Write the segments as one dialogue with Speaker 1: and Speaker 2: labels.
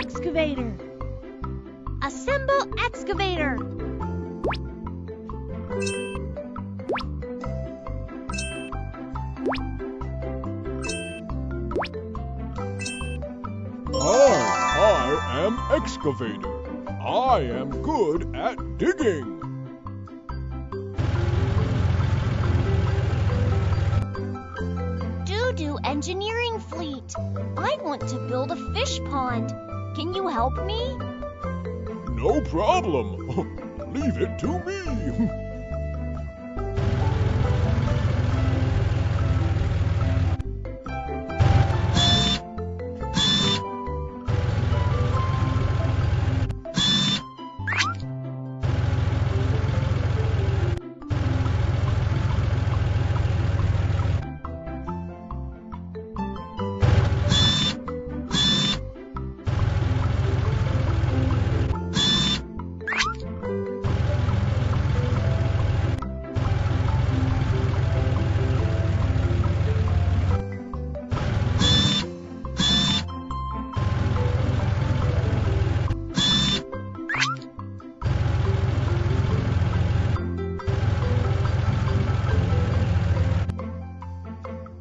Speaker 1: excavator. Assemble excavator.
Speaker 2: I am Excavator. I am good at digging.
Speaker 1: Doo-doo engineering fleet. I want to build a fish pond. Can you help me?
Speaker 2: No problem. Leave it to me.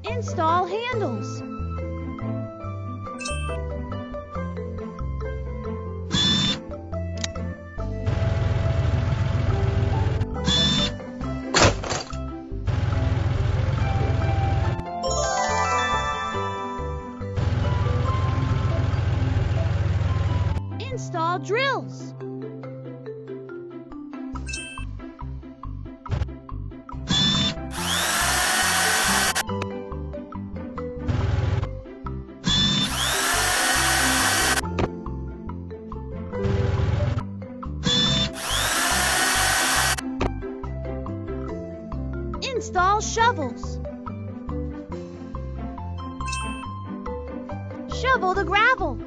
Speaker 1: Install handles. Install drills. Install shovels. Shovel the gravel.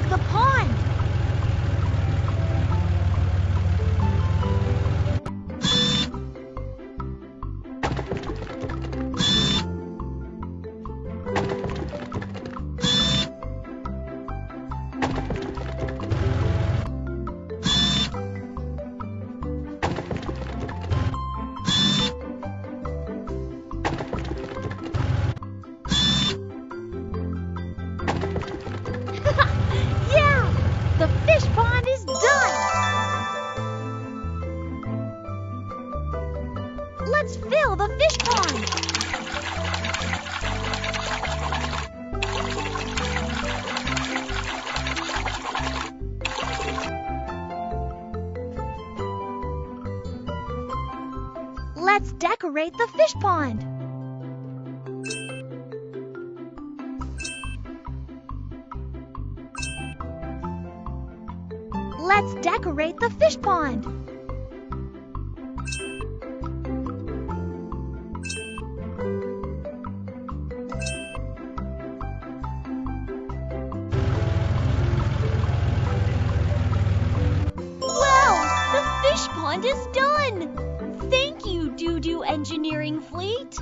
Speaker 1: The pond. The fish pond is done! Let's fill the fish pond! Let's decorate the fish pond! Let's decorate the fish pond. Wow, the fish pond is done! Thank you, Doo-doo Engineering Fleet.